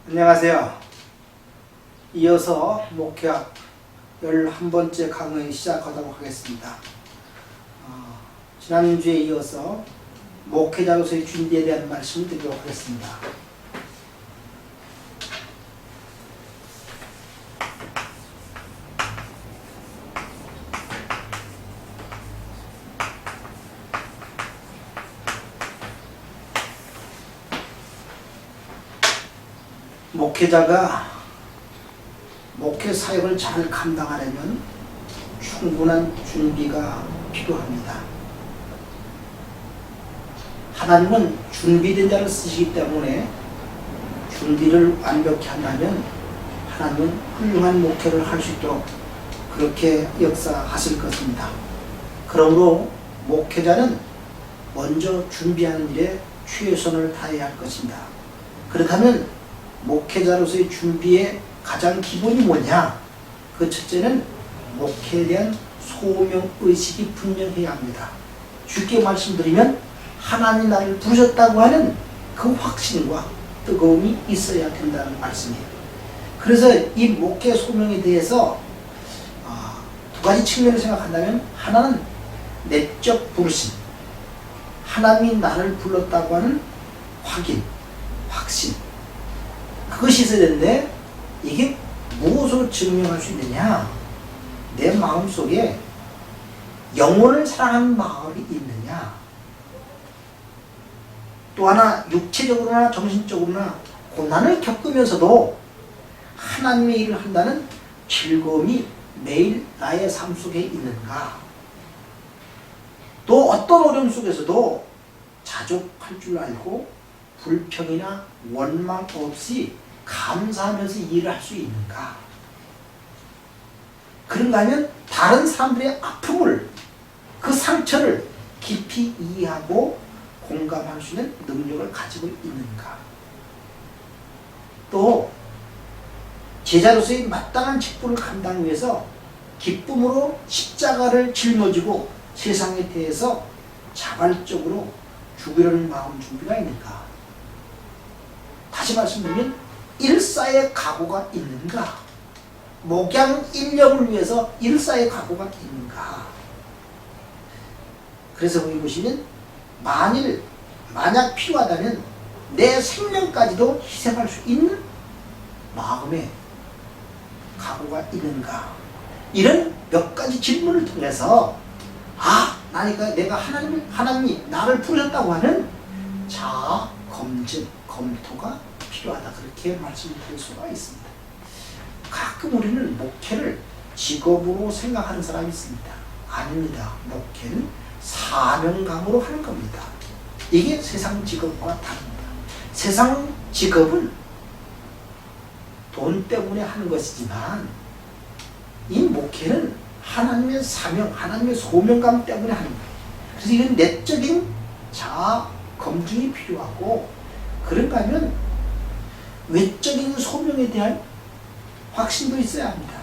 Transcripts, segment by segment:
안녕하세요. 이어서 목회학 11번째 강의 시작하도록 하겠습니다. 지난주에 이어서 목회자로서의 준비에 대한 말씀을 드리도록 하겠습니다. 목회자가 목회 사역을 잘 감당하려면 충분한 준비가 필요합니다. 하나님은 준비된 자를 쓰시기 때문에 준비를 완벽히 한다면 하나님은 훌륭한 목회를 할 수 있도록 그렇게 역사하실 것입니다. 그러므로 목회자는 먼저 준비하는 일에 최선을 다해야 할 것입니다. 그렇다면 목회자로서의 준비의 가장 기본이 뭐냐? 그 첫째는 목회에 대한 소명의식이 분명해야 합니다. 쉽게 말씀드리면 하나님이 나를 부르셨다고 하는 그 확신과 뜨거움이 있어야 된다는 말씀이에요. 그래서 이 목회 소명에 대해서 두 가지 측면을 생각한다면, 하나는 내적 부르심, 하나님이 나를 불렀다고 하는 확인, 확신, 그것이 있어야 되는데, 이게 무엇으로 증명할 수 있느냐? 내 마음속에 영혼을 사랑하는 마음이 있느냐? 또 하나, 육체적으로나 정신적으로나 고난을 겪으면서도 하나님의 일을 한다는 즐거움이 매일 나의 삶 속에 있는가? 또 어떤 어려움 속에서도 자족할 줄 알고 불평이나 원망 없이 감사하면서 일을 할 수 있는가? 그런가 하면 다른 사람들의 아픔을, 그 상처를 깊이 이해하고 공감할 수 있는 능력을 가지고 있는가? 또 제자로서의 마땅한 직분을 감당 위해서 기쁨으로 십자가를 짊어지고 세상에 대해서 자발적으로 죽으려는 마음 준비가 있는가? 다시 말씀드리면 일사의 각오가 있는가? 목양 인력을 위해서 일사의 각오가 있는가? 그래서 거기 보시면 만약 필요하다면 내 생명까지도 희생할 수 있는 마음의 각오가 있는가? 이런 몇 가지 질문을 통해서 내가 하나님이 나를 부르셨다고 하는 자아 검증, 검토가 필요하다, 그렇게 말씀드릴 수가 있습니다. 가끔 우리는 목회를 직업으로 생각하는 사람이 있습니다. 아닙니다. 목회는 사명감으로 하는 겁니다. 이게 세상 직업과 다릅니다. 세상 직업은 돈 때문에 하는 것이지만, 이 목회는 하나님의 사명, 하나님의 소명감 때문에 하는 거예요. 그래서 이건 내적인 자아 검증이 필요하고, 그런가 하면 외적인 소명에 대한 확신도 있어야 합니다.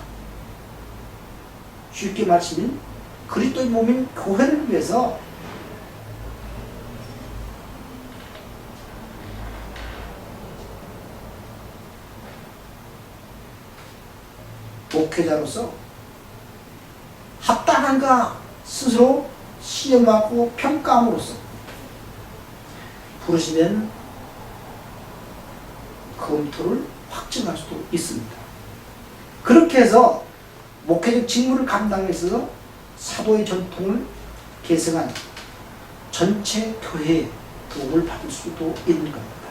쉽게 말하면 그리스도의 몸인 교회를 위해서 목회자로서 합당한가 스스로 시험하고 평가함으로써 부르시면 검토를 확증할 수도 있습니다. 그렇게 해서 목회적 직무를 감당해서 사도의 전통을 계승한 전체 교회의 도움을 받을 수도 있는 겁니다.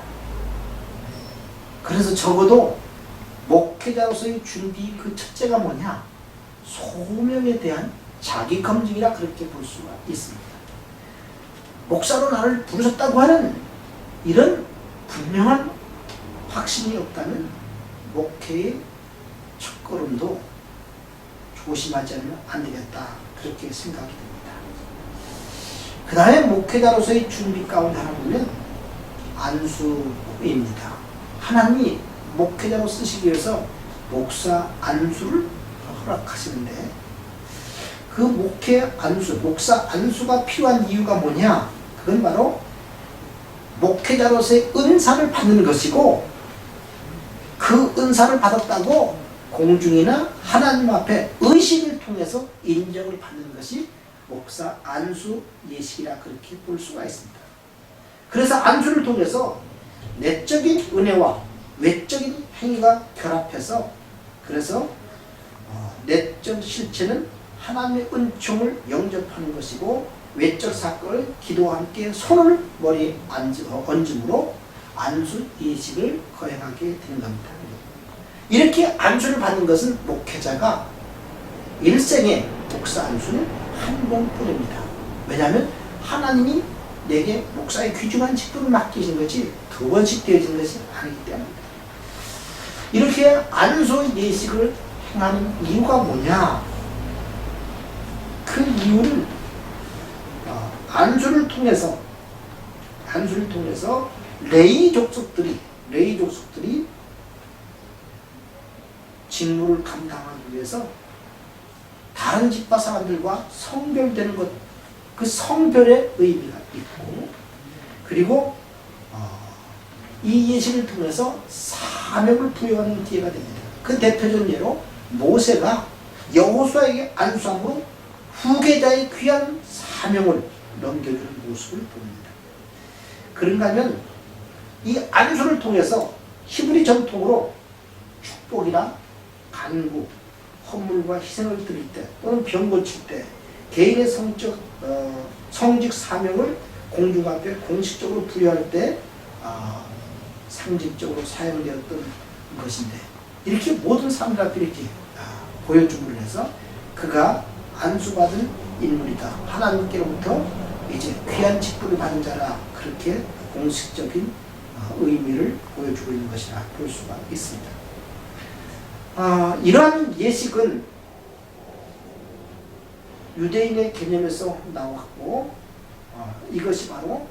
그래서 적어도 목회자로서의 준비 그 첫째가 뭐냐? 소명에 대한 자기 검증이라 그렇게 볼 수가 있습니다. 목사로 나를 부르셨다고 하는 이런 분명한 확신이 없다면 목회의 첫걸음도 조심하지 않으면 안 되겠다, 그렇게 생각이 됩니다. 그 다음에 목회자로서의 준비 가운데 하나 보면 안수입니다. 하나님이 목회자로 쓰시기 위해서 목사 안수를 허락하시는데, 그 목사 안수가 필요한 이유가 뭐냐? 그건 바로 목회자로서의 은사를 받는 것이고, 그 은사를 받았다고 공중이나 하나님 앞에 의식을 통해서 인정을 받는 것이 목사 안수 예식이라 그렇게 볼 수가 있습니다. 그래서 안수를 통해서 내적인 은혜와 외적인 행위가 결합해서 그래서 내적 실체는 하나님의 은총을 영접하는 것이고 외적 사건을 기도와 함께 손을 머리에 얹음으로 안수 예식을 거행하게 되는 겁니다. 이렇게 안수를 받는 것은 목회자가 일생에 목사 안수는 한 번뿐입니다. 왜냐하면 하나님이 내게 목사의 귀중한 직분을 맡기신 것이 두 번씩 되어진 것이 아니기 때문입니다. 이렇게 안수 예식을 행하는 이유가 뭐냐? 그 이유는 안수를 통해서 레위 족속들이 직무를 감당하기 위해서 다른 집파 사람들과 성별되는 것, 그 성별의 의미가 있고, 그리고 이 예식을 통해서 사명을 부여하는 기회가 됩니다. 그 대표적인 예로 모세가 여호수아에게 안수함으로 후계자의 귀한 사명을 넘겨주는 모습을 봅니다. 그런가 하면 이 안수를 통해서 히브리 전통으로 축복이나 간구, 헌물과 희생을 드릴 때 또는 병 고칠 때 개인의 성직 사명을 공중 앞에 공식적으로 부여할 때 상징적으로 사용되었던 것인데, 이렇게 모든 사람들 앞에 이렇게 보여줌으로 해서 그가 안수받은 인물이다, 하나님께로부터 이제 귀한 직분을 받은 자라, 그렇게 공식적인 의미를 보여주고 있는 것이라 볼 수가 있습니다. 이러한 예식은 유대인의 개념에서 나왔고, 이것이 바로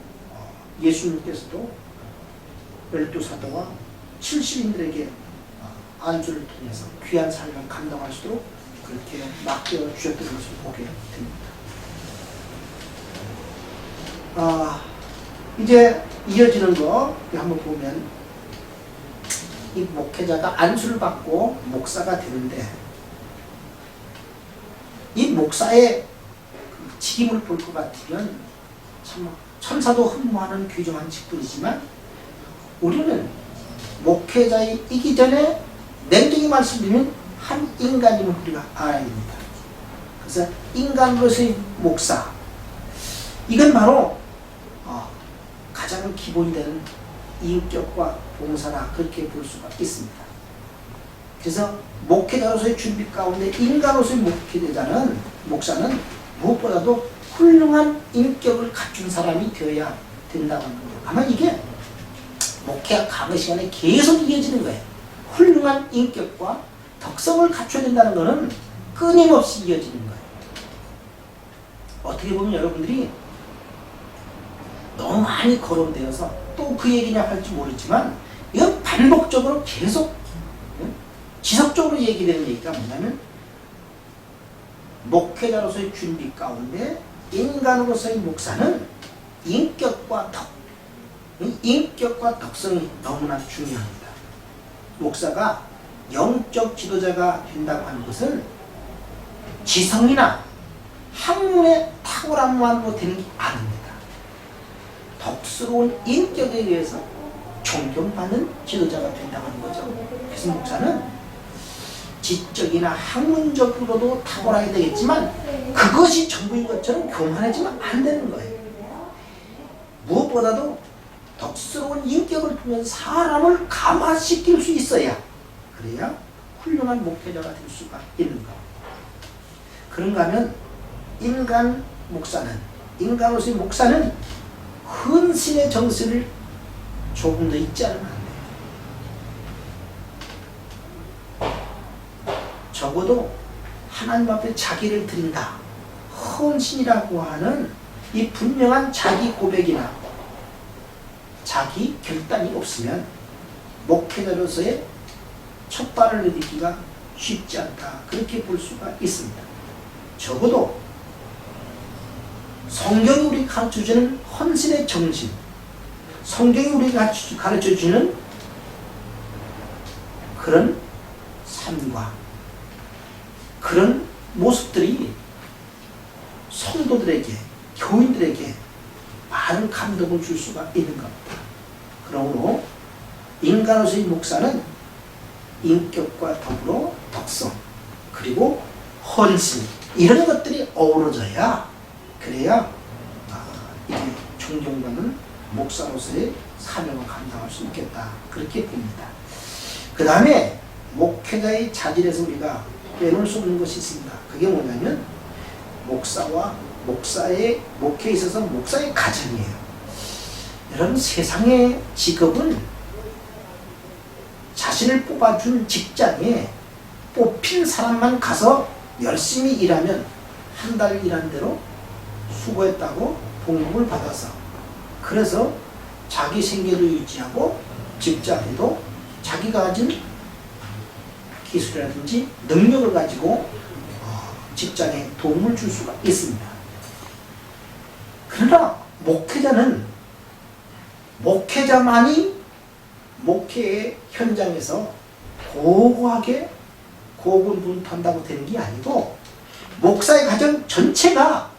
예수님께서도 12사도와 70인들에게 안수를 통해서 귀한 삶을 감당할 수 있도록 그렇게 맡겨주셨던 것을 보게 됩니다. 이제 이어지는 거 한번 보면, 이 목회자가 안수를 받고 목사가 되는데, 이 목사의 직임을 볼 것 같으면 참 천사도 흠모하는 귀중한 직분이지만, 우리는 목회자이기 전에 냉정히 말씀드리면 한 인간임을 우리가 알아야 됩니다. 그래서 인간으로서의 목사, 이건 바로 가장 기본이 되는 인격과 봉사라, 그렇게 볼 수가 있습니다. 그래서 목회자로서의 준비 가운데 인간으로서의 목사는 무엇보다도 훌륭한 인격을 갖춘 사람이 되어야 된다고 하는 거예요. 아마 이게 목회 강의 시간에 계속 이어지는 거예요. 훌륭한 인격과 덕성을 갖춰야 된다는 것은 끊임없이 이어지는 거예요. 어떻게 보면 여러분들이 너무 많이 거론되어서 또 그 얘기냐 할지 모르지만, 이건 반복적으로 계속 지속적으로 얘기되는 얘기가 뭐냐면, 목회자로서의 준비 가운데 인간으로서의 목사는 인격과 덕성이 너무나 중요합니다. 목사가 영적 지도자가 된다고 하는 것은 지성이나 학문의 탁월함만으로 되는 게 아닙니다. 덕스러운 인격에 의해서 존경받는 지도자가 된다고 하는 거죠. 그래서 목사는 지적이나 학문적으로도 탁월하게 되겠지만, 그것이 전부인 것처럼 교만해지면 안 되는 거예요. 무엇보다도 덕스러운 인격을 통해서 사람을 감화시킬 수 있어야, 그래야 훌륭한 목회자가 될 수가 있는 겁니다. 그런가 하면 인간으로서의 목사는 헌신의 정신을 조금 더 잊지 않으면 안 돼요. 적어도 하나님 앞에 자기를 드린다, 헌신이라고 하는 이 분명한 자기 고백이나 자기 결단이 없으면 목회자로서의 첫 발을 내딛기가 쉽지 않다, 그렇게 볼 수가 있습니다. 적어도 성경이 우리 가르쳐주는 헌신의 정신, 성경이 우리 가르쳐주는 그런 삶과 그런 모습들이 성도들에게, 교인들에게 많은 감동을 줄 수가 있는 겁니다. 그러므로 인간으로서의 목사는 인격과 더불어 덕성, 그리고 헌신, 이런 것들이 어우러져야, 그래야 이게 존경받는 목사로서의 사명을 감당할 수 있겠다, 그렇게 봅니다. 그 다음에 목회자의 자질에서 우리가 빼놓을 수 없는 것이 있습니다. 그게 뭐냐면 목사와 목사의 목회에 있어서 목사의 가정이에요. 여러분, 세상의 직업은 자신을 뽑아준 직장에 뽑힌 사람만 가서 열심히 일하면 한 달 일한 대로 수고했다고 봉급을 받아서, 그래서 자기 생계도 유지하고 직장에도 자기가 가진 기술이라든지 능력을 가지고 직장에 도움을 줄 수가 있습니다. 그러나 목회자는 목회자만이 목회의 현장에서 고고하게 고군분투한다고 되는 게 아니고, 목사의 가정 전체가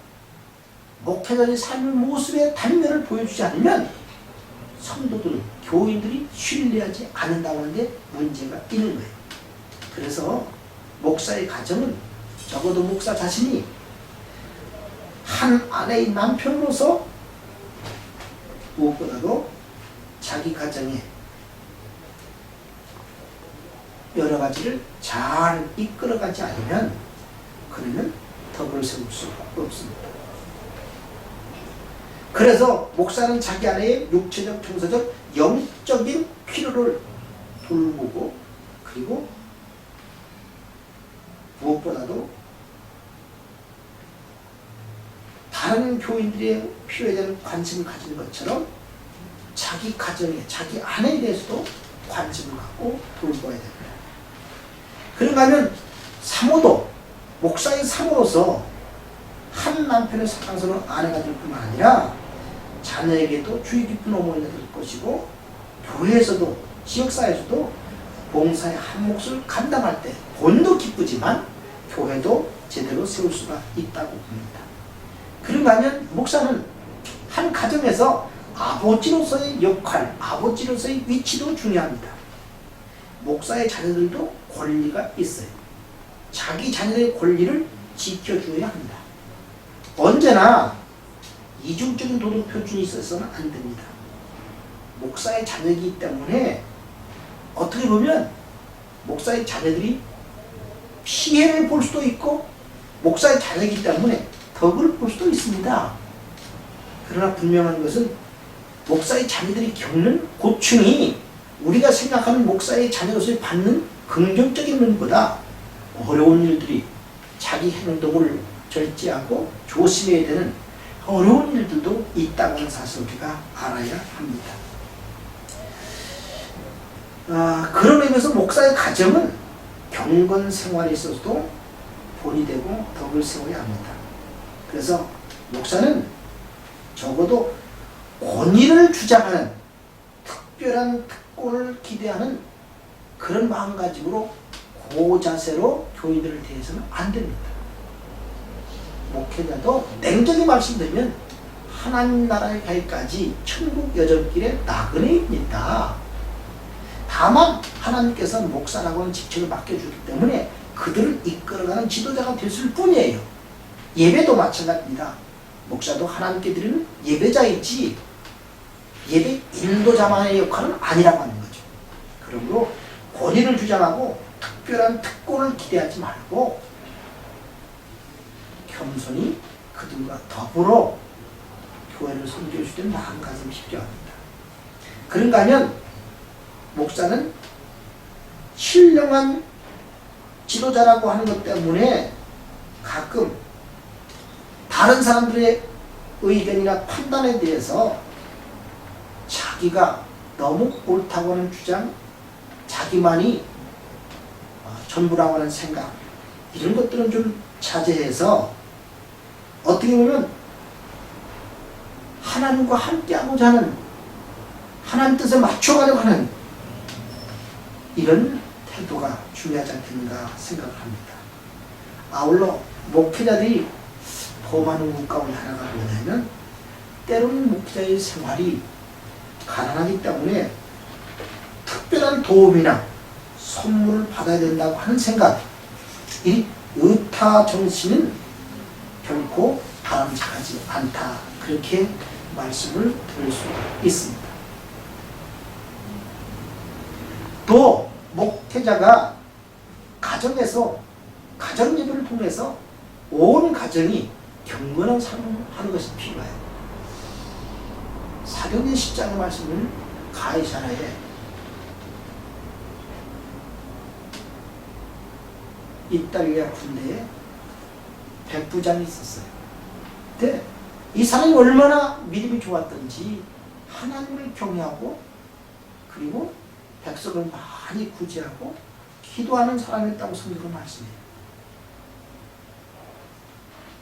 목회자의 삶의 모습의 단면을 보여주지 않으면 성도들, 교인들이 신뢰하지 않는다고 하는데 문제가 있는 거예요. 그래서 목사의 가정은 적어도 목사 자신이 한 아내의 남편으로서 무엇보다도 자기 가정에 여러 가지를 잘 이끌어가지 않으면, 그러면 덕을 세울 수가 없습니다. 그래서 목사는 자기 아내의 육체적, 정서적, 영적인 필요를 돌보고, 그리고 무엇보다도 다른 교인들의 필요에 대한 관심을 가지는 것처럼 자기 가정에, 자기 아내에 대해서도 관심을 갖고 돌봐야 됩니다. 그런가 하면 사모도, 목사의 사모로서 한 남편의 사랑스러운 아내가 될 뿐만 아니라 자녀에게도 주의 깊은 어머니가 될 것이고, 교회에서도, 지역사회에서도 봉사의 한 몫을 감당할 때 본도 기쁘지만 교회도 제대로 세울 수가 있다고 봅니다. 그런가 하면 목사는 한 가정에서 아버지로서의 역할, 아버지로서의 위치도 중요합니다. 목사의 자녀들도 권리가 있어요. 자기 자녀의 권리를 지켜줘야 합니다. 언제나 이중적인 도덕 표준이 있어서는 안 됩니다. 목사의 자녀이기 때문에 어떻게 보면 목사의 자녀들이 피해를 볼 수도 있고, 목사의 자녀이기 때문에 덕을 볼 수도 있습니다. 그러나 분명한 것은 목사의 자녀들이 겪는 고충이 우리가 생각하는 목사의 자녀로서 받는 긍정적인 면보다 어려운 일들이, 자기 행동을 절제하고 조심해야 되는 어려운 일들도 있다고 하는 사실을 우리가 알아야 합니다. 그런 의미에서 목사의 가정은 경건 생활에 있어서도 본이 되고 덕을 세워야 합니다. 그래서 목사는 적어도 권위를 주장하는, 특별한 특권을 기대하는 그런 마음가짐으로 고자세로 교인들을 대해서는 안 됩니다. 목회자도 냉정히 말씀드리면 하나님 나라에 가기까지 천국 여정길의 나그네입니다. 다만 하나님께서는 목사라고 하는 직책을 맡겨주기 때문에 그들을 이끌어가는 지도자가 됐을 뿐이에요. 예배도 마찬가지입니다. 목사도 하나님께 드리는 예배자이지 예배 인도자만의 역할은 아니라고 하는 거죠. 그러므로 권위를 주장하고 특별한 특권을 기대하지 말고 겸손히 그들과 더불어 교회를 섬길 수 있는 마음가짐이 필요합니다. 그런가 하면 목사는 신령한 지도자라고 하는 것 때문에 가끔 다른 사람들의 의견이나 판단에 대해서 자기가 너무 옳다고 하는 주장, 자기만이 전부라고 하는 생각, 이런 것들은 좀 자제해서 어떻게 보면 하나님과 함께하고자 하는, 하나님 뜻에 맞춰가려고 하는 이런 태도가 중요하지 않겠는가 생각을 합니다. 아울러 목회자들이 범하는 것 가운데 하나가 뭐냐면 때로는 목회자의 생활이 가난하기 때문에 특별한 도움이나 선물을 받아야 된다고 하는 생각, 이 의타 정신은 결코 바람직하지 않다. 그렇게 말씀을 드릴 수 있습니다. 또 목회자가 가정에서 가정 예배를 통해서 온 가정이 경건한 삶을 하는 것이 필요해요. 사도행전 10장의 말씀을 가이사라에 이탈리아 군대에 백부장이 있었어요. 근데 이 사람이 얼마나 믿음이 좋았던지 하나님을 경외하고 그리고 백성을 많이 구제하고 기도하는 사람이었다고 성경은 말씀해요.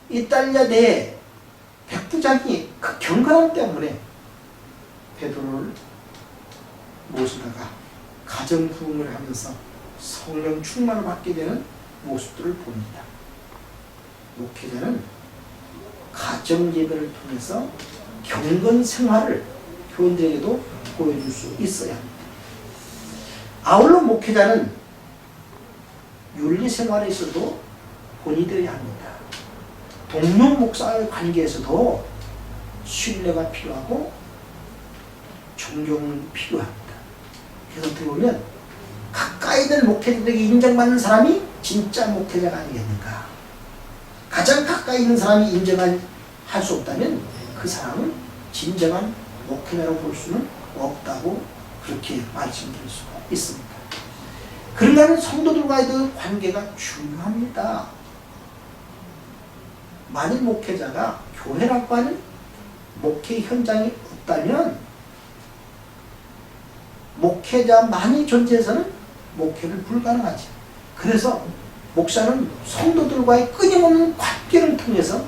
이탈리아 내에 백부장이 그 경건함 때문에 베드로를 모시다가 가정 부흥을 하면서 성령 충만을 받게 되는 모습들을 봅니다. 목회자는 가정 예배를 통해서 경건 생활을 교인들에게도 보여줄 수 있어야 합니다. 아울러 목회자는 윤리 생활에 있어도 본이 되어야 합니다. 동료 목사의 관계에서도 신뢰가 필요하고 존경이 필요합니다. 그래서 어떻게 보면 가까이 있는 목회자들에게 인정받는 사람이 진짜 목회자가 아니겠는가. 가장 가까이 있는 사람이 인정할 수 없다면 그 사람은 진정한 목회자로 볼 수는 없다고 그렇게 말씀드릴 수가 있습니다. 그러려면 성도들과의 그 관계가 중요합니다. 만일 목회자가 교회라고 하는 목회 현장이 없다면 목회자만이 존재해서는 목회를 불가능하죠. 그래서 목사는 성도들과의 끊임없는 관계를 통해서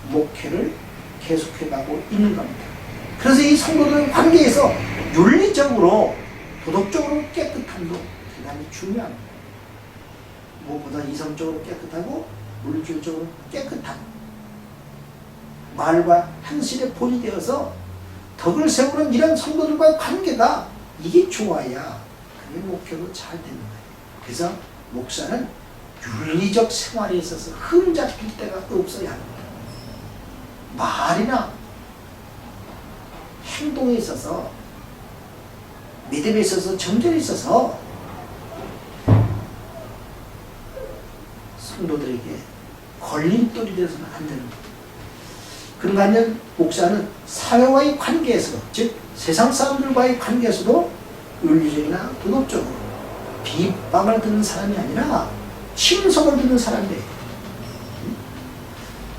목회를 계속해가고 있는 겁니다. 그래서 이 성도들 관계에서 윤리적으로 도덕적으로 깨끗함도 대단히 중요합니다. 무엇보다 이성적으로 깨끗하고 물질적으로 깨끗한 말과 행실에 본이 되어서 덕을 세우는 이런 성도들과의 관계가 이게 좋아야 그게 목표로 잘 되는 거예요. 그래서 목사는 윤리적 생활에 있어서 흠잡힐 때가 없어야 합니다. 말이나 행동에 있어서 믿음에 있어서 정절에 있어서 성도들에게 걸림돌이 되어서는 안 되는 겁니다. 그런가 하면 목사는 사회와의 관계에서 즉 세상 사람들과의 관계에서도 윤리적이나 도덕적으로 비방을 듣는 사람이 아니라 칭송을 듣는 사람이에요.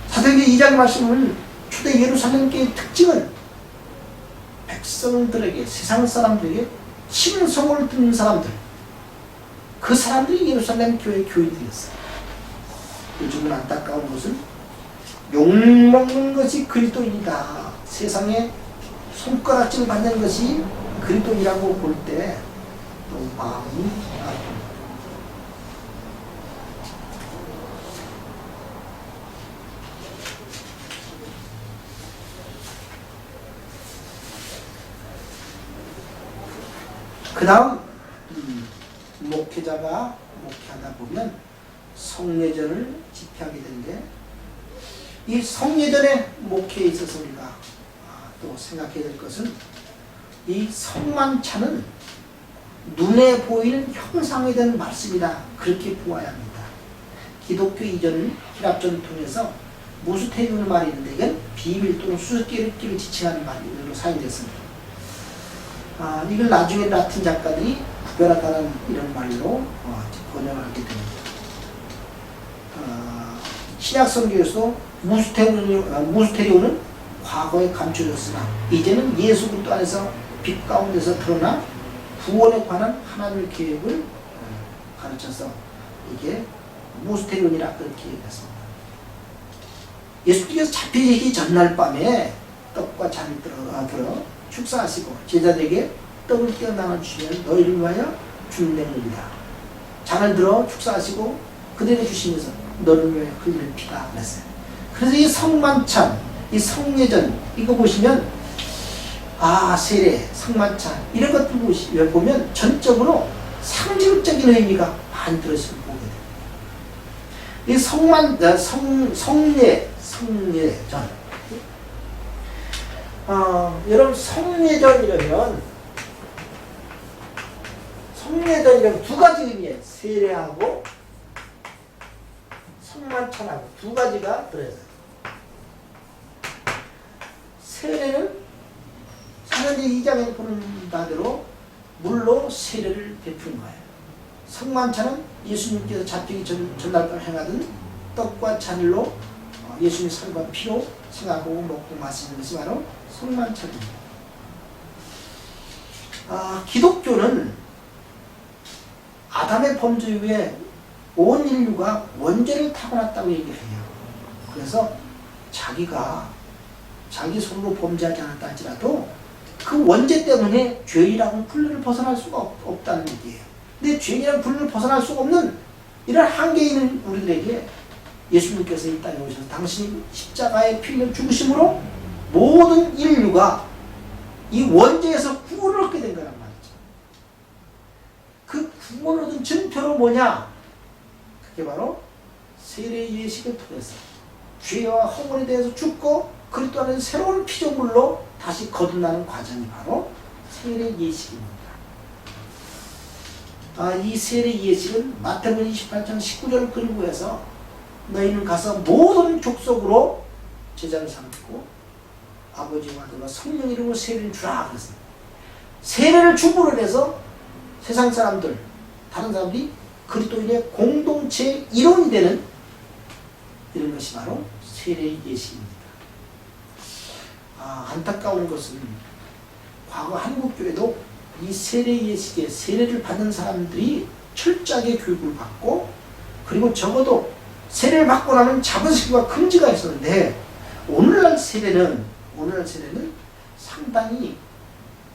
사도행전 2장 말씀을 초대 예루살렘 교회의 특징은 백성들에게 세상 사람들에게 칭송을 듣는 사람들, 그 사람들이 예루살렘 교회의 교인들이었어요. 요즘은 안타까운 것은 욕먹는 것이 그리스도인이다. 세상에 손가락질 받는 것이 그리스도인이라고 볼 때 너무 마음이 아픕니다. 그 다음 목회자가 목회하다 보면 성례절을 집회하게 되는데 이 성례절의 목회에 있어서 우리가 또 생각해야 될 것은 이 성만찬은 눈에 보이는 형상에 대한 말씀이다. 그렇게 보아야 합니다. 기독교 이전 히랍 전통에서 무스테리온의 말이 있는데 이건 비밀 또는 수수께끼를 지칭하는 말로 사용됐습니다. 이걸 나중에 라틴 작가들이 구별하다는 이런 말로 번역을 하게 됩니다. 신약 성경에서 무스테리온은 과거에 감춰졌으나 이제는 예수 그리스도 안에서 빛 가운데서 드러나 구원에 관한 하나님의 계획을 가르쳐서 이게 무스테리온이라 그렇게 얘기했습니다. 예수께서 잡히시기 전날 밤에 떡과 잔을 들어 축사하시고 제자들에게 떡을 떼어 나눠주시면 너희를 위하여 준비된 겁니다. 잔을 들어 축사하시고 그들에게 주시면서 너를 위해 흘릴 피다 그랬어요. 그래서 이 성만찬, 이 성례전 이거 보시면 세례, 성만찬 이런 것들 보면 전적으로 상징적인 의미가 많이 들어있음을 보게 돼요. 이 성례전 여러분 성례전이라면 두 가지 의미예요. 세례하고 성만찬하고 두 가지가 들어있어요. 세례는 사도행전 2장에 보는 바대로 물로 세례를 베푸는 거예요. 성만찬은 예수님께서 잡히기 전날밤 행하던 떡과 잔일로 예수님의 살과 피로 생각하고 먹고 마시는 것이 바로 성만찬입니다. 기독교는 아담의 범죄 이후에 온 인류가 원죄를 타고났다고 얘기해요. 그래서 자기 손으로 범죄하지 않았다 할지라도 그 원죄 때문에 죄이라는 분류를 벗어날 수가 없다는 얘기예요. 근데 죄이라는 분류를 벗어날 수가 없는 이런 한계 있는 우리들에게 예수님께서 이 땅에 오셔서 당신이 십자가의 피를 죽으심으로 모든 인류가 이 원죄에서 구원을 얻게 된 거란 말이죠. 그 구원을 얻은 증표로 뭐냐? 그게 바로 세례 예식을 통해서 죄와 허물에 대해서 죽고 그리스도 안에서 새로운 피조물로 다시 거듭나는 과정이 바로 세례 예식입니다. 이 세례 예식은 마태복음 28장 19절을 근거해서 너희는 가서 모든 족속으로 제자를 삼고 아버지와 아들과 성령 이름으로 세례를 주라 그랬습니다. 세례를 줌으로 해서 세상 사람들, 다른 사람들이 그리스도인의 공동체의 일원이 되는 이런 것이 바로 세례 예식입니다. 안타까운 것은 과거 한국교회도 이 세례 예식에 세례를 받는 사람들이 철저하게 교육을 받고 그리고 적어도 세례를 받고 나면 자본시키가 금지가 있었는데 오늘날 세례는 상당히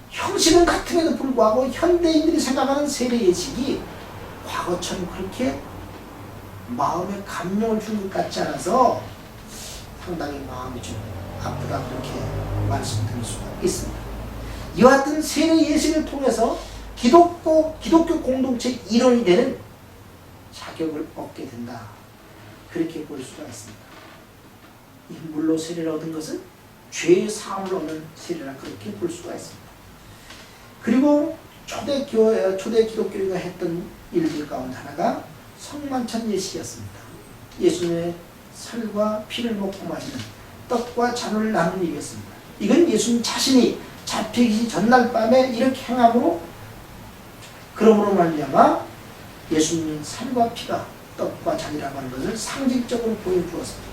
형식은 같음에도 불구하고 현대인들이 생각하는 세례 예식이 과거처럼 그렇게 마음에 감명을 주는 것 같지 않아서 상당히 마음이 좀 아프다 그렇게 말씀드릴 수가 있습니다. 이와 같은 세례 예식을 통해서 기독교 공동체의 일원이 되는 자격을 얻게 된다. 그렇게 볼 수가 있습니다. 이 물로 세례를 얻은 것은 죄의 사함을 얻는 세례라 그렇게 볼 수가 있습니다. 그리고 초대 기독교회가 했던 일들 가운데 하나가 성만찬 예식이었습니다. 예수님의 살과 피를 먹고 마시는 떡과 잔을 나누는 일이었습니다. 이건 예수님 자신이 잡히기 전날 밤에 이렇게 행함으로 그러므로 말미암아 예수님의 살과 피가 떡과 잔이라고 하는 것을 상징적으로 보여주었습니다.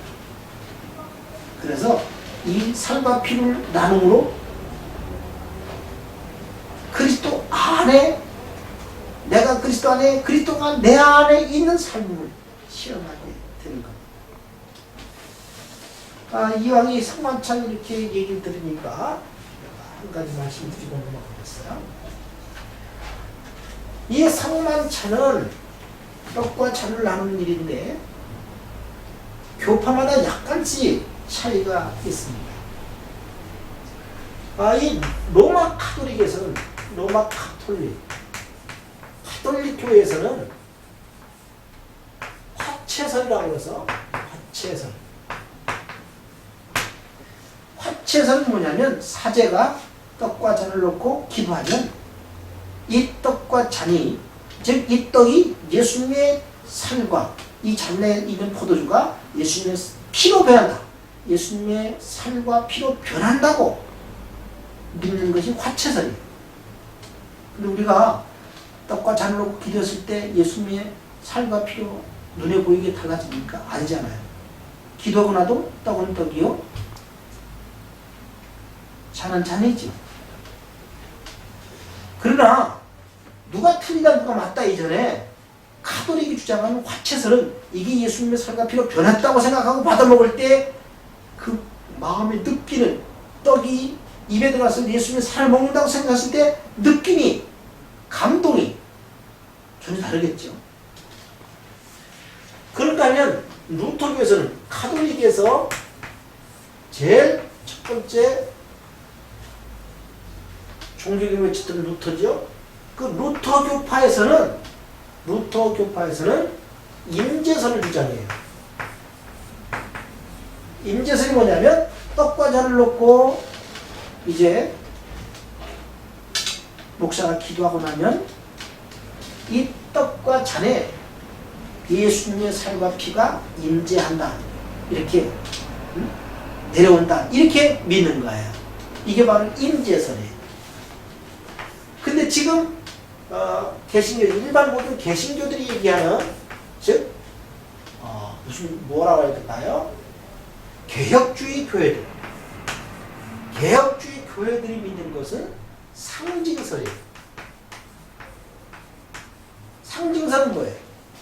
그래서 이 살과 피를 나눔으로 그리스도 안에 내가 그리스도 안에 그리스도가 내 안에 있는 삶을 시험하게 되는 겁니다. 이왕이 성만찬 이렇게 얘기를 들으니까 한 가지 말씀드리고 넘어가겠어요. 이 성만찬은 떡과 잔을 나누는 일인데 교파마다 약간씩 차이가 있습니다. 이 로마 카톨릭에서는 카톨릭 교회에서는 화채설이라고 해서 화채설은 뭐냐면 사제가 떡과 잔을 넣고 기도하면 이 떡과 잔이 즉 이 떡이 예수님의 살과 이 잔에 있는 포도주가 예수님의 피로 변한다. 예수님의 살과 피로 변한다고 믿는 것이 화채설이에요. 근데 우리가 떡과 잔을 놓고 기도했을 때 예수님의 살과 피로 눈에 보이게 달라집니까? 아니잖아요. 기도하고 나도 떡은 떡이요, 잔은 잔이죠. 그러나 누가 틀리다 누가 맞다 이전에 카톨릭이 주장하는 화채설은 이게 예수님의 살과 피로 변했다고 생각하고 받아먹을 때 그 마음에 느끼는 떡이 입에 들어가서 예수님의 살을 먹는다고 생각했을 때 느낌이 감동이 전혀 다르겠죠. 루터교에서는 카톨릭에서 제일 첫 번째 종교개혁을 쳤던 루터죠. 그 루터교파에서는 임재설을 주장해요. 임재설이 뭐냐면 떡과 잔을 놓고 이제 목사가 기도하고 나면 이 떡과 잔에 예수님의 살과 피가 임재한다. 이렇게 내려온다. 이렇게 믿는 거예요. 이게 바로 임재설이에요. 근데 지금 개신교, 일반 모든 개신교들이 얘기하는 즉 무슨 뭐라고 해야 될까요? 개혁주의 교회들이 믿는 것은 상징설이에요. 상징설은 뭐예요?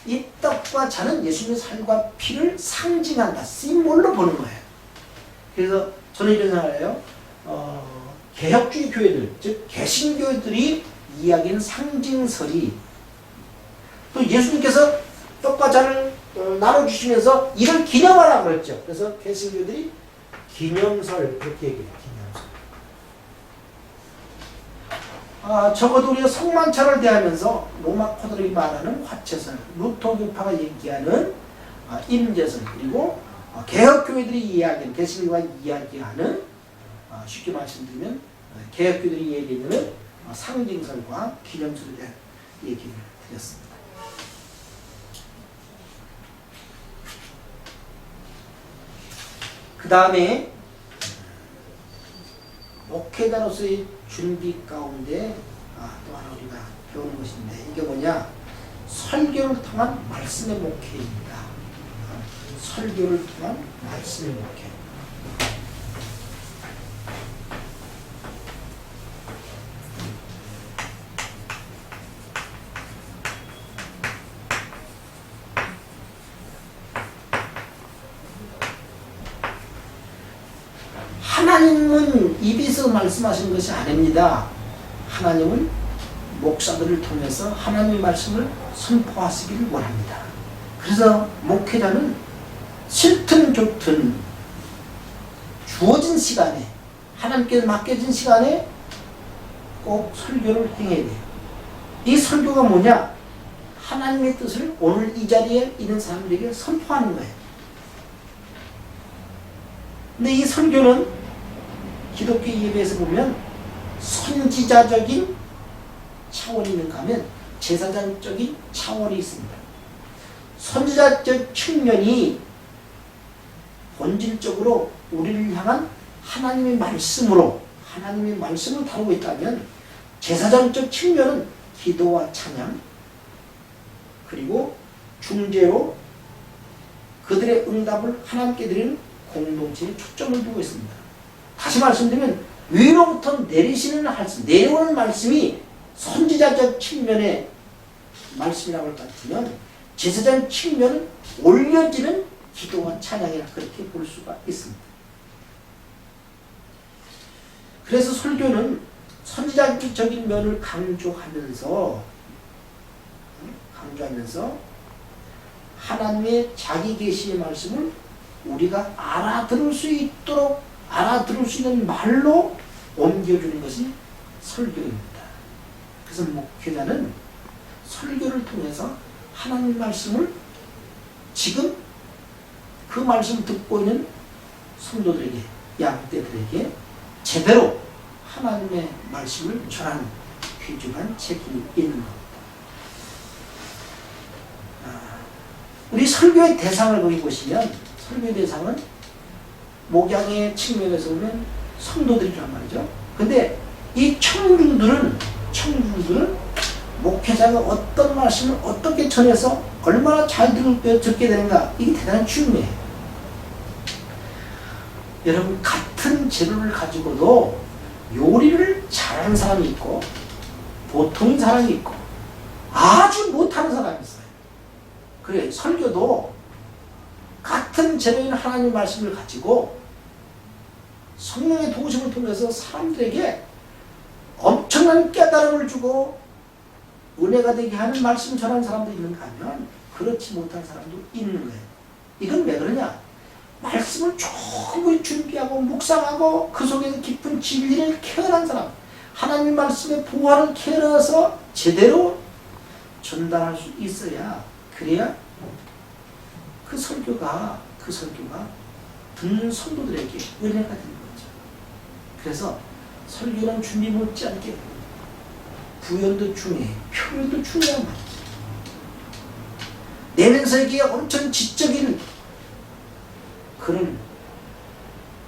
이 떡과 잔은 예수님의 살과 피를 상징한다. 심볼로 보는 거예요. 그래서 저는 이런 생각을 해요. 개혁주의 교회들, 즉 개신교들이 이야기하는 상징설이 또 예수님께서 떡과 잔을 나눠주시면서 이를 기념하라고 그랬죠. 그래서 개신교들이 기념설 그렇게 얘기해요. 기념설. 적어도 우리가 성만찬을 대하면서 로마 카톨릭이 말하는 화채설, 루터교파가 얘기하는 임재설, 그리고 개혁교회들이 이야기하는, 개신교가 이야기하는 쉽게 말씀드리면 개혁교들이 얘기하는 상징설과 기념설에 대한 얘기를 드렸습니다. 그 다음에 목회자로서의 준비 가운데 또 하나 우리가 배우는 것인데 이게 뭐냐? 설교를 통한 말씀의 목회입니다. 설교를 통한 말씀의 목회. 하나님은 입에서 말씀하시는 것이 아닙니다. 하나님은 목사들을 통해서 하나님의 말씀을 선포하시기를 원합니다. 그래서 목회자는 싫든 좋든 주어진 시간에, 하나님께서 맡겨진 시간에 꼭 설교를 행해야 돼요. 이 설교가 뭐냐? 하나님의 뜻을 오늘 이 자리에 있는 사람들에게 선포하는 거예요. 근데 이 설교는 기독교 예배에서 보면 선지자적인 차원이 있는가 하면 제사장적인 차원이 있습니다. 선지자적 측면이 본질적으로 우리를 향한 하나님의 말씀으로 하나님의 말씀을 다루고 있다면 제사장적 측면은 기도와 찬양 그리고 중재로 그들의 응답을 하나님께 드리는 공동체에 초점을 두고 있습니다. 다시 말씀드리면 위로부터 내리시는 말씀, 내려오는 말씀이 선지자적 측면의 말씀이라고 할 것 같으면 제사장 측면은 올려지는 기도와 찬양이라 그렇게 볼 수가 있습니다. 그래서 설교는 선지자적인 면을 강조하면서 하나님의 자기 계시의 말씀을 우리가 알아들을 수 있도록 알아들을 수 있는 말로 옮겨주는 것이 설교입니다. 그래서 목회자는 설교를 통해서 하나님 말씀을 지금 그 말씀을 듣고 있는 성도들에게, 양떼들에게 제대로 하나님의 말씀을 전하는 귀중한 책임이 있는 겁니다. 우리 설교의 대상을 거기 보시면 설교의 대상은 목양의 측면에서 보면 성도들이란 말이죠. 근데 이 청중들은 목회자가 어떤 말씀을 어떻게 전해서 얼마나 잘 듣게 되는가, 이게 대단한 중요해요. 여러분, 같은 재료를 가지고도 요리를 잘하는 사람이 있고 보통인 사람이 있고 아주 못하는 사람이 있어요. 그래, 설교도 같은 재료인 하나님의 말씀을 가지고 성령의 도우심을 통해서 사람들에게 엄청난 깨달음을 주고 은혜가 되게 하는 말씀 전하는 사람도 있는가 하면 그렇지 못한 사람도 있는 거예요. 이건 왜 그러냐? 말씀을 충분히 준비하고 묵상하고 그 속에서 깊은 진리를 캐어난 사람, 하나님 말씀의 보화를 캐어서 제대로 전달할 수 있어야, 그래야 그 설교가 듣는 성도들에게 은혜가 되는 거죠. 그래서 설교는 준비 못지않게 구현도 중요해, 표현도 중요한 말이죠. 내면서 이게 엄청 지적인 그런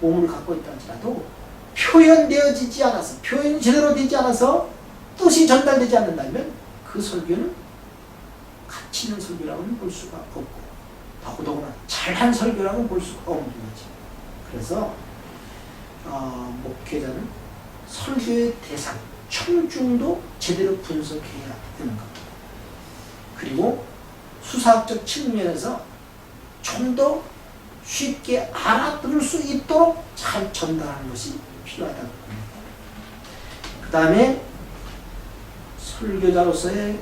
몸을 갖고 있다 할지라도 표현되어지지 않아서, 표현이 제대로 되지 않아서 뜻이 전달되지 않는다면 그 설교는 가치 있는 설교라고는 볼 수가 없고, 더구나 잘한 설교라고 볼 수가 없는 거지. 그래서 목회자는 설교의 대상, 청중도 제대로 분석해야 되는 겁니다. 그리고 수사학적 측면에서 좀 더 쉽게 알아들을 수 있도록 잘 전달하는 것이 필요하다고 봅니다. 그 다음에 설교자로서의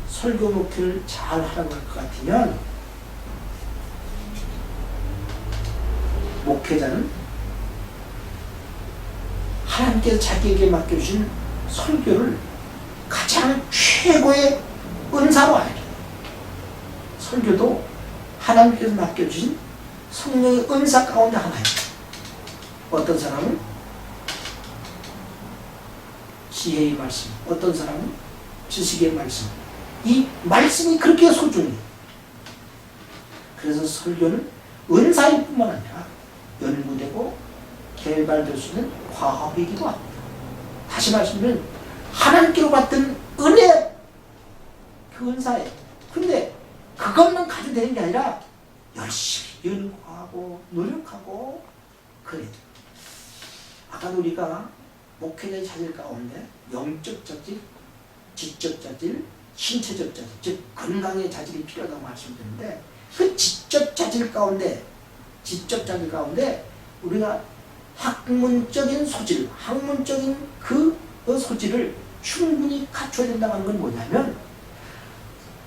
설교 목표를 잘 하라고 할 것 같으면, 목회자는 하나님께서 자기에게 맡겨주신 설교를 가장 최고의 은사로 알게, 설교도 하나님께서 맡겨주신 성령의 은사 가운데 하나예요. 어떤 사람은 지혜의 말씀, 어떤 사람은 지식의 말씀, 이 말씀이 그렇게 소중해요. 그래서 설교는 은사일 뿐만 아니라 연구되고 개발될 수 있는 과학이기도 합니다. 다시 말씀드리면 하나님께로 받은 은혜, 그 은사예요. 근데 그것만 가지고 되는 게 아니라 열심히 연구하고 노력하고 그래요. 아까도 우리가 목회자의 자질 가운데 영적 자질, 지적 자질, 신체적 자질, 즉 건강의 자질이 필요하다고 말씀드렸는데, 그 지적 자질 가운데 우리가 학문적인 소질, 학문적인 그 소질을 충분히 갖춰야 된다고 하는 건 뭐냐면,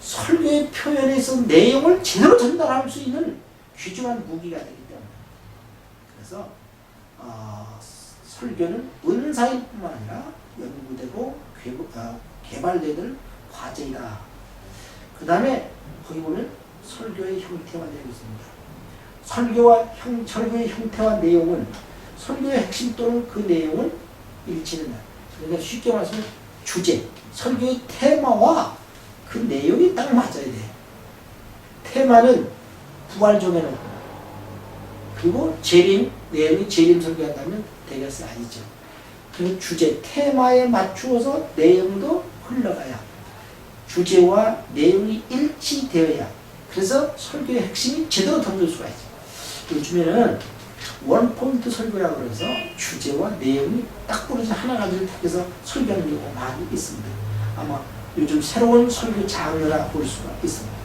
설교의 표현에서 내용을 제대로 전달할 수 있는 귀중한 무기가 되기 때문에. 그래서 설교는 은사일 뿐만 아니라 연구되고 개발되어야 될 과제이다. 그 다음에 거기 보면 설교의 형태와 내용이 있습니다. 설교의 형태와 내용은 설교의 핵심 또는 그 내용은 일치된다. 그러니까 쉽게 말하면 주제, 설교의 테마와 그 내용이 딱 맞아야 돼. 테마는 부활 정해놓고, 그리고 내용이 재림 설교한다면 되겠어? 아니죠. 그리고 주제, 테마에 맞추어서 내용도 흘러가야, 주제와 내용이 일치되어야, 그래서 설교의 핵심이 제대로 던질 수가 있죠. 요즘에는 원포인트 설교라고 해서 주제와 내용이 딱 부러져 하나 가지고 택해서 설교하는 경우가 많이 있습니다. 아마 요즘 새로운 설교 장르라 볼 수가 있습니다.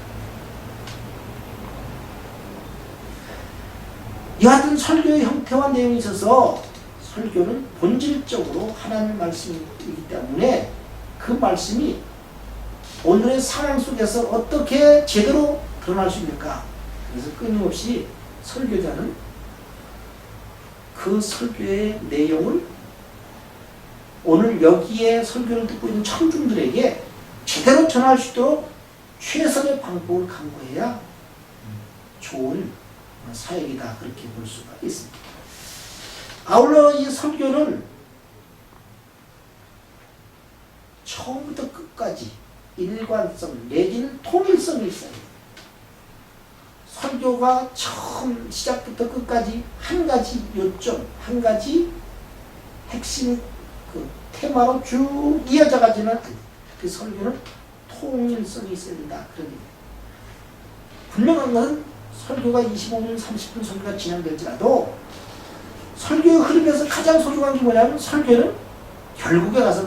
이와 같은 설교의 형태와 내용이 있어서 설교는 본질적으로 하나님의 말씀이기 때문에 그 말씀이 오늘의 상황 속에서 어떻게 제대로 드러날 수 있는가. 그래서 끊임없이 설교자는 그 설교의 내용을 오늘 여기에 설교를 듣고 있는 청중들에게 제대로 전할 수 있도록 최선의 방법을 강구해야 좋은 사역이다, 그렇게 볼 수가 있습니다. 아울러 이 설교는 처음부터 끝까지 일관성 내지는 통일성이 있어요. 설교가 처음 시작부터 끝까지 한 가지 요점, 한 가지 핵심 그 테마로 쭉 이어져 가지는 않아요. 그 설교는 통일성이 있어야 된다, 그런 얘기예요. 분명한 것은 설교가 25분, 30분 설교가 진행될지라도 설교의 흐름에서 가장 소중한 게 뭐냐면, 설교는 결국에 가서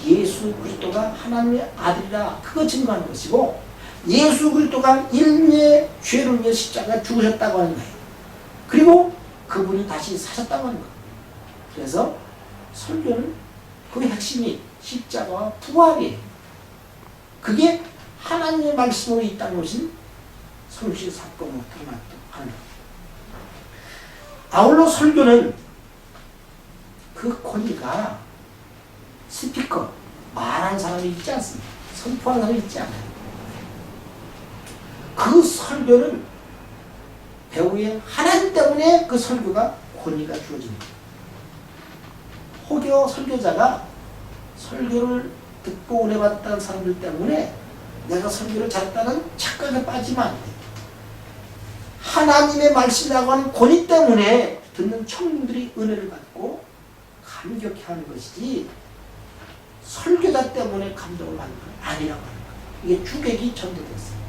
예수 그리스도가 하나님의 아들이라 그거 증거하는 것이고, 예수 그리스도가 인류의 죄를 위해 십자가에 죽으셨다고 하는 거예요. 그리고 그분이 다시 사셨다고 하는 거예요. 그래서 설교는 그 핵심이 십자가와 부활이에요. 그게 하나님의 말씀으로 이 땅에 오신 성실사건으로 드러났던 하는 것. 아울러 설교는 그 권위가 스피커, 말하는 사람이 있지 않습니다. 선포하는 사람이 있지 않아요. 그 설교는 배우의 하나님 때문에 그 설교가 권위가 주어집니다. 혹여 설교자가 설교를 듣고 은혜 받았다는 사람들 때문에 내가 설교를 잘했다는 착각에 빠지면 안 돼. 하나님의 말씀이라고 하는 권위 때문에 듣는 청중들이 은혜를 받고 감격해하는 것이지 설교자 때문에 감동을 받는 건 아니라고 하는 거예요. 이게 주객이 전도됐어요.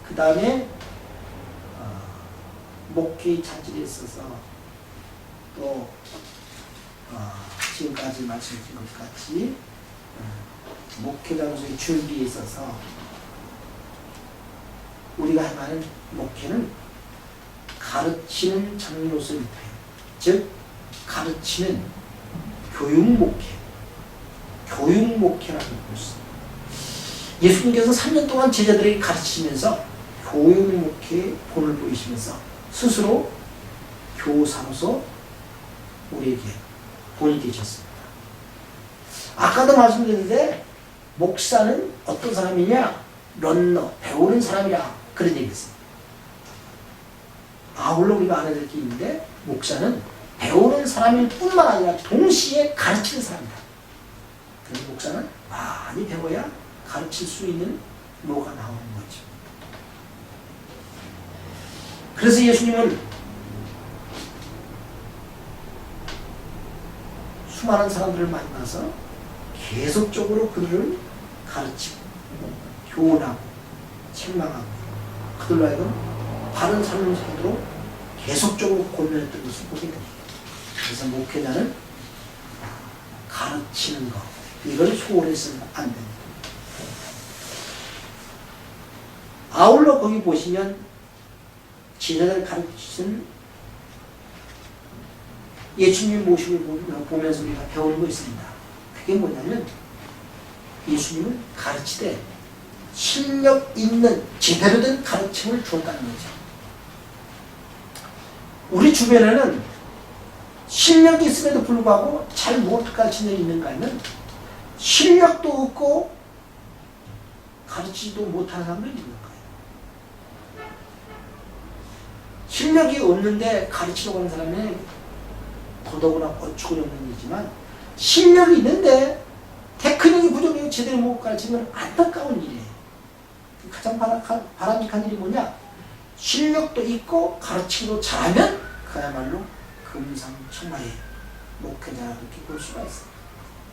그 다음에 목회의 자질에 있어서 또 지금까지 말씀드린 것 같이 목회자로서의 준비에 있어서 우리가 할 만한 목회는 가르치는 장로로서의 목회, 즉 가르치는 교육목회, 교육목회라는 것을 예수님께서 3년 동안 제자들에게 가르치면서 교육목회의 본을 보이시면서 스스로 교사로서 우리에게 본이 되셨습니다. 아까도 말씀드렸는데 목사는 어떤 사람이냐? 런너, 배우는 사람이라 그런 얘기했습니다. 아울러 우리가 알아야 될 게 있는데 목사는 배우는 사람일 뿐만 아니라 동시에 가르치는 사람이다. 그래서 목사는 많이 배워야 가르칠 수 있는 노가 나오는 거죠. 그래서 예수님은 수많은 사람들을 만나서 계속적으로 그들을 가르치고 교훈하고 책망하고 그들로 하여금 바른 삶을 살도록 계속적으로 고민했던 것을 보게 됩니다. 그래서 목회자는 가르치는 것, 이걸 소홀해서는 안 됩니다. 아울러 거기 보시면 제자들을 가르치신 예수님 모습을 보면서 우리가 배우는 거 있습니다. 그게 뭐냐면 예수님은 가르치되 실력 있는 제대로 된 가르침을 주었다는 거죠. 우리 주변에는 실력이 있음에도 불구하고 잘 못 가르치는 데 있는가 하면 실력도 없고 가르치지도 못하는 사람들이 있는 거예요. 실력이 없는데 가르치려고 하는 사람은 더더구나 어처구니없는 일이지만 실력이 있는데 테크닉이 부족해서 제대로 못 가르치면 안타까운 일이에요. 가장 바람직한 일이 뭐냐? 실력도 있고 가르치기도 잘하면 그야말로 금상첨화의 목회자라고 이렇게 볼 수가 있어요.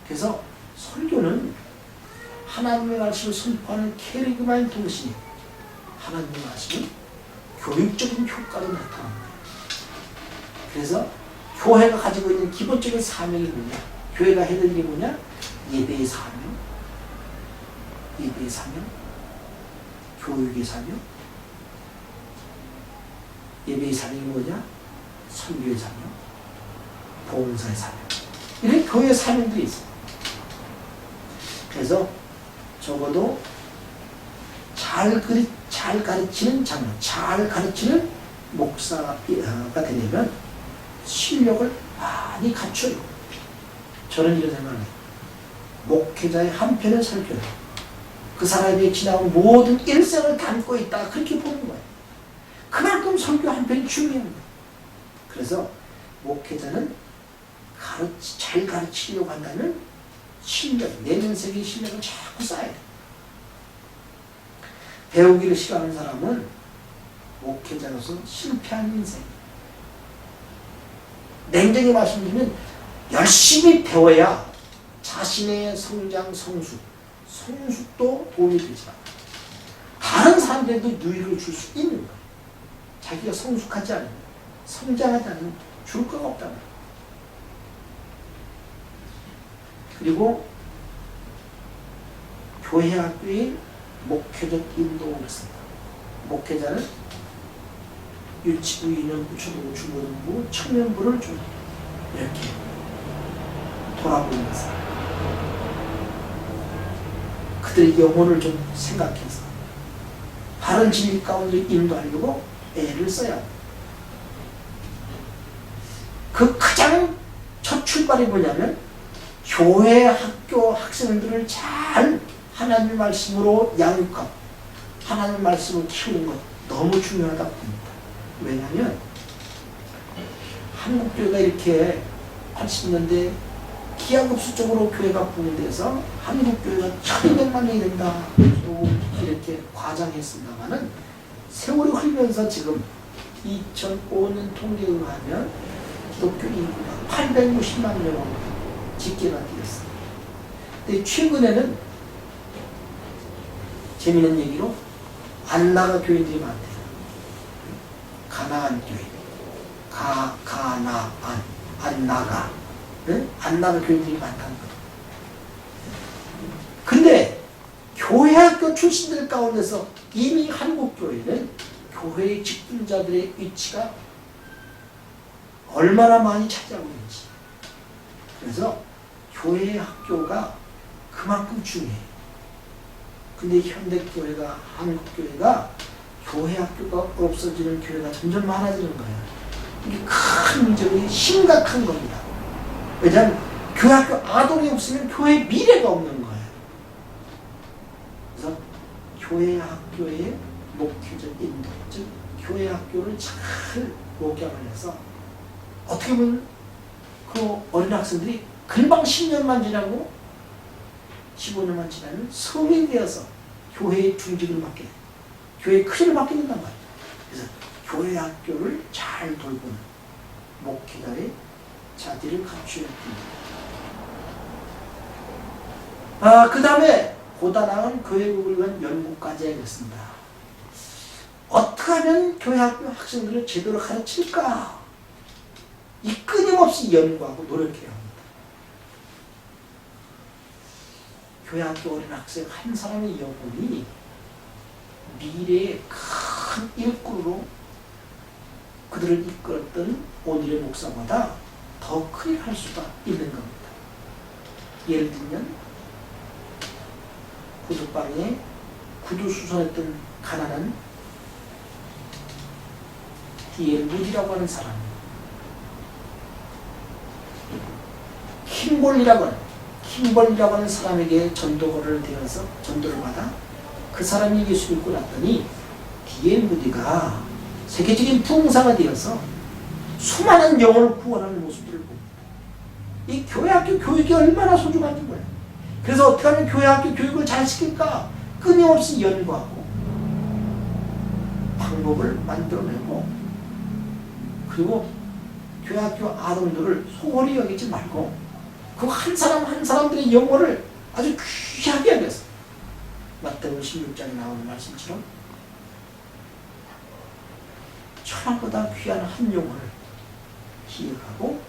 그래서 설교는 하나님의 말씀을 선포하는 캐리그마인 동시에 하나님의 말씀은 교육적인 효과로 나타납니다. 그래서 교회가 가지고 있는 기본적인 사명이 뭐냐? 교회가 해야 될 일이 뭐냐? 예배의 사명, 예배의 사명, 교육의 사명, 예배의 사명이 뭐냐? 선교의 사명, 봉사의 사명. 이런 교회의 사명들이 있어요. 그래서 적어도 잘 가르치는 장로, 잘 가르치는 목사가 되려면 실력을 많이 갖춰요. 저는 이런 생각을 해요. 목회자의 한편의 설교는 그 사람이 지나온 모든 일생을 담고 있다, 그렇게 보는 거예요. 그만큼 설교 한편이 중요한 거예요. 그래서 목회자는 잘 가르치려고 한다면 실력, 내면색의 실력을 자꾸 쌓아야 돼요. 배우기를 싫어하는 사람은 목회자로서 실패한 인생. 냉정히 말씀드리면 열심히 배워야 자신의 성장, 성숙도 도움이 되지만 다른 사람들에도 유익을 줄 수 있는 거예요. 자기가 성숙하지 않으면, 성장하지 않으면 줄 거가 없다는 거예요. 그리고 교회 학교의 목회적 인도가 있습니다. 목회자는 유치부, 유년부, 초등부, 중고등부, 청년부를 좀 이렇게 돌아보면서 그들의 영혼을 좀 생각해서 바른 진리 가운데 인도하려고 애를 써야 합니다. 그 가장 첫 출발이 뭐냐면 교회 학교 학생들을 잘 하나님 말씀으로 양육하고 하나님 말씀을 키우는 것 너무 중요하다고 봅니다. 왜냐하면 한국교회가 이렇게 80년대 기하급수적으로 교회가 부흥돼서 한국교회가 1200만 명이 된다 또 이렇게 과장했습니다만은 세월이 흘러면서 지금 2005년 통계에 의하면 기독교 인구가 860만 명으로 집계가 되었습니다. 근데 최근에는 재미있는 얘기로 안나가 교인들이 많대요. 가나안 교회, 가나안, 안나가, 네? 안나가 교인들이 많다는 거예요. 근데 교회학교 출신들 가운데서 이미 한국 교회는 교회의 직분자들의 위치가 얼마나 많이 차지하고 있는지. 그래서 교회 학교가 그만큼 중요해요. 근데 현대교회가, 한국교회가 교회 학교가 없어지는 교회가 점점 많아지는 거예요. 이게 큰 문제로 심각한 겁니다. 왜냐하면 교회 학교 아동이 없으면 교회 미래가 없는 거예요. 그래서 교회 학교의 목회적 인도, 즉 교회 학교를 잘 목양을 해서 어떻게 보면 그 어린 학생들이 금방 10년만 지나고 15년만 지나면 성인이 되어서 교회의 중직을 맡게 돼요. 교회의 크기를 맡게 된단 말이에요. 그래서 교회 학교를 잘 돌보는 목회자의 자질을 갖추어야 됩니다. 그 다음에 보다 나은 교회국을 위한 연구까지 해야겠습니다. 어떻게 하면 교회 학교 학생들을 제대로 가르칠까? 이 끊임없이 연구하고 노력해야 합니다. 교회 학교 어린 학생 한 사람의 영혼이 미래의 큰 일꾼으로 그들을 이끌었던 오늘의 목사보다 더 크게 할 수가 있는 겁니다. 예를 들면 구두방에 구두 수선했던 가난한 D.L. 무디라고 하는 사람, 킴볼리라고 하는 사람에게 전도를 되어서 전도를 받아 그 사람이 예수 믿고 났더니 D.L. 무디가 세계적인 부흥사가 되어서 수많은 영혼을 구원하는 모습들을 봅니다. 이 교회학교 교육이 얼마나 소중한지 몰라요. 그래서 어떻게 하면 교회학교 교육을 잘 시킬까? 끊임없이 연구하고 방법을 만들어내고, 그리고 교회학교 아동들을 소홀히 여기지 말고 그 한 사람 한 사람들의 영혼을 아주 귀하게 여겨서 마태복음 16장에 나오는 말씀처럼 천하보다 귀한 한 영혼을 기억하고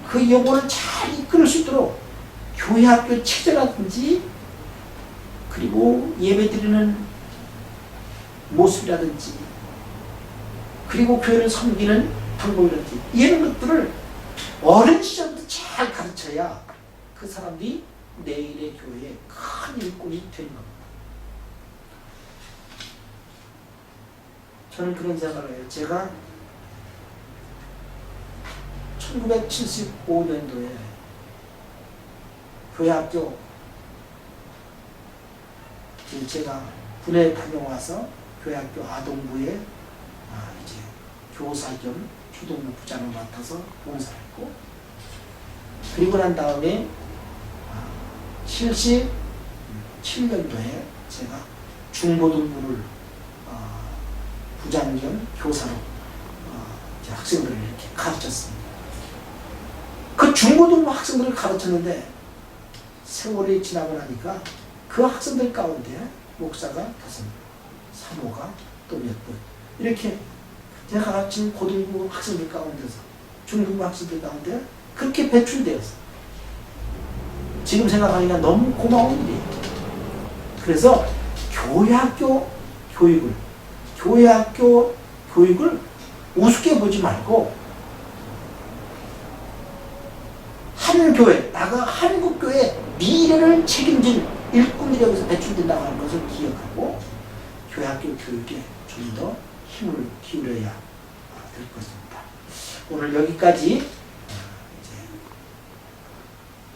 그 영혼을 잘 이끌 수 있도록 교회학교 체제라든지 그리고 예배드리는 모습이라든지 그리고 교회를 섬기는 방법이라든지 이런 것들을 어린 시절부터 잘 가르쳐야 그 사람들이 내일의 교회에 큰 일꾼이 되는 겁니다. 저는 그런 생각을 해요. 제가 1975년도에 교회학교 제가 군에 다녀와서 교회학교 아동부에 이제 교사 겸 초등부 부장을 맡아서 봉사를 했고, 그리고 난 다음에 77년도에 제가 중고등부를 부장 겸 교사로 학생들을 이렇게 가르쳤습니다. 그 중고등부 학생들을 가르쳤는데 세월이 지나고 나니까 그 학생들 가운데 목사가 5명, 사모가 또 몇 분, 이렇게 제가 가르친 고등부 학생들 가운데서 중등부 학생들 가운데 그렇게 배출되었어. 지금 생각하니까 너무 고마운 일이에요. 그래서 교회학교 교육을 우습게 보지 말고 한 교회, 나가 한국교회 미래를 책임진 일꾼이 여기서 배출된다고 하는 것을 기억하고 교회 대학교 교육에 좀 더 힘을 기울여야 될 것입니다. 오늘 여기까지 이제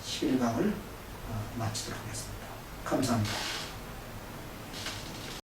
11강을 마치도록 하겠습니다. 감사합니다.